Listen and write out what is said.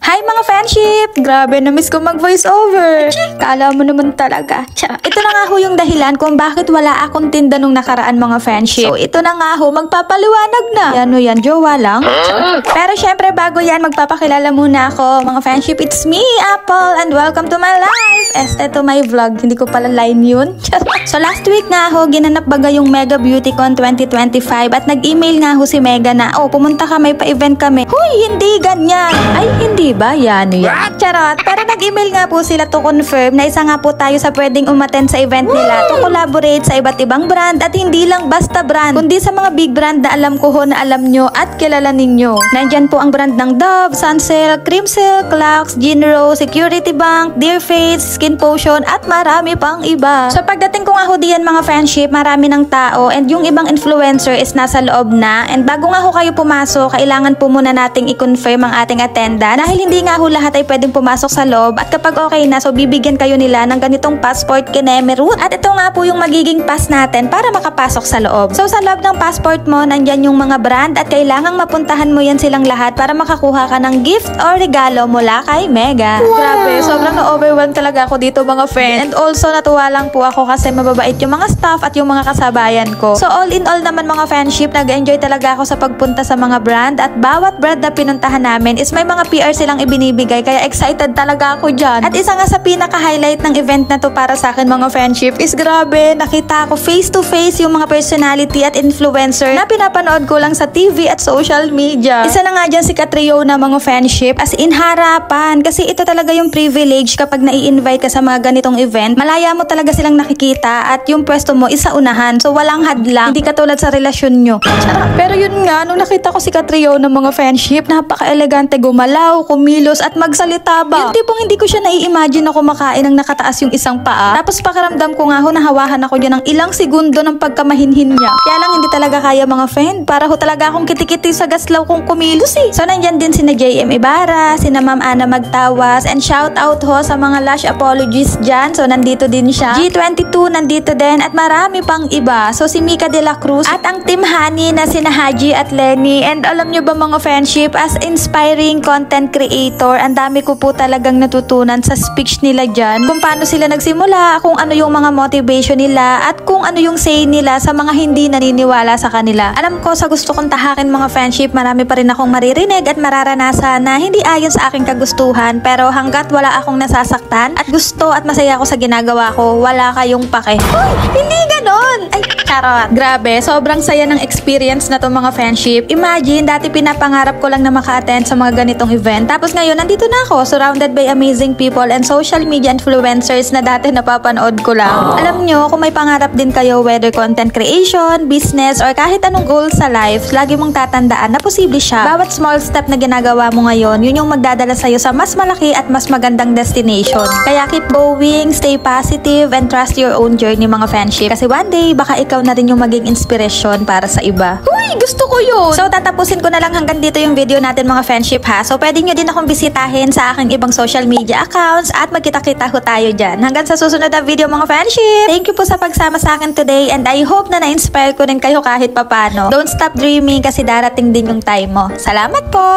Hi mga friendship! Grabe, na-miss ko mag-voice over. Kala mo naman talaga. Ito na nga ho yung dahilan kung bakit wala akong tinda nung nakaraan mga friendship. So ito na nga ho, magpapaliwanag na. Yan o yan, jowa lang. Pero syempre bago yan, magpapakilala muna ako. Mga friendship, it's me, Apple, and welcome to my life. To my vlog. Hindi ko pala line yun. So last week nga ho, ginanap baga yung Mega Beautycon 2025 at nag-email nga ho si Mega na, pumunta ka, may pa-event kami. Huy, hindi ganyan. Ay, hindi ba? Yan. Charot. Pero nag-email nga po sila to confirm na isa nga po tayo sa pwedeng umattend sa event nila to collaborate sa iba't ibang brand at hindi lang basta brand, kundi sa mga big brand na alam ko ho na alam nyo at kilala ninyo. Nandyan po ang brand ng Dove, Sunsilk, Creamsilk, Lux, Ginro, Security Bank, Dear Face, Skin Potion at marami pang iba. So pagdating ko nga ho diyan mga friendship, marami ng tao and yung ibang influencer is nasa loob na, and bago nga ho kayo pumasok, kailangan po muna nating i-confirm ang ating attendance dahil hindi nga ho lahat ay pwedeng pumasok sa loob, at kapag okay na, so bibigyan kayo nila ng ganitong passport kinemerut, at ito nga po yung magiging pass natin para makapasok sa loob. So sa loob ng passport mo, nandyan yung mga brand at kailangang mapuntahan mo yan silang lahat para makakuha ka ng gift or regalo mula kay Mega. Wow. Grabe, sobrang na-overwhelmed talaga ako dito mga friend, and also natuwa lang po ako kasi mababait yung mga staff at yung mga kasabayan ko. So all in all naman mga friendship, nag-enjoy talaga ako sa pagpunta sa mga brand, at bawat brand na pinuntahan namin is may mga PR silang ibinibigay, kaya excited talaga ako dyan. At isa nga sa pinaka-highlight ng event na to para sa akin mga friendship is grabe, nakita ko face to face yung mga personality at influencer na pinapanood ko lang sa TV at social media. Isa na nga dyan si Catriona mga friendship, as in harapan, kasi ito talaga yung privilege kapag nai-invite ka sa mga ganitong event, malaya mo talaga silang nakikita at yung pwesto mo isa unahan, so walang hadlang, hindi katulad sa relasyon nyo. Pero yun nga, nung nakita ko si Catriona mga friendship, napaka-elegante gumalaw, kumilos at magsalita ba. Yung tipong hindi ko siya nai-imagine na kumakain ng nakataas yung isang paa. Tapos pakiramdam ko nga ho, nahawahan ako dyan ng ilang segundo ng pagkamahinhin niya. Kaya lang hindi talaga kaya mga friend. Para ho talaga akong kitikiti sa gaslaw kung kumilos eh. So nandyan din sina JM Ibarra, sina Ma'am Ana Magtawas, and shout out ho sa mga Lash Apologies dyan. So nandito din siya. G22 nandito din at marami pang iba. So si Mika De La Cruz at ang Team Honey na sina Haji at Lenny. And alam nyo ba mga friendship, as inspiring content creator, ang dami ko po talagang natutunan sa speech nila dyan, kung paano sila nagsimula, kung ano yung mga motivation nila, at kung ano yung say nila sa mga hindi naniniwala sa kanila. Alam ko sa gusto kong tahakin mga friendship, marami pa rin akong maririnig at mararanasan na hindi ayon sa aking kagustuhan, pero hanggat wala akong nasasaktan at gusto at masaya ako sa ginagawa ko, wala kayong pake. Uy, hindi ganon! Ay, charot. Grabe, sobrang saya ng experience na to mga friendship. Imagine, dati pinapangarap ko lang na maka-attend sa mga ganitong event, tapos ngayon nandito na ako, surrounded by amazing people and social media influencers na dati napapanood ko lang. Alam nyo, kung may pangarap din kayo, whether content creation, business, or kahit anong goal sa life, lagi mong tatandaan na posible siya. Bawat small step na ginagawa mo ngayon, yun yung magdadala sa'yo sa mas malaki at mas magandang destination. Kaya keep going, stay positive, and trust your own journey mga friendship. Kasi one day, baka ikaw na rin yung maging inspiration para sa iba. Uy, gusto ko yun! So, tatapusin ko na lang hanggang dito yung video natin mga friendship ha. So, pwede nyo din akong bisitahin sa aking ibang social media accounts at magkita-kita ho tayo dyan. Hanggang sa susunod na video mga friendship. Thank you po sa pagsama sa akin today, and I hope na na-inspire ko rin kayo kahit papano. Don't stop dreaming kasi darating din yung time mo. Salamat po!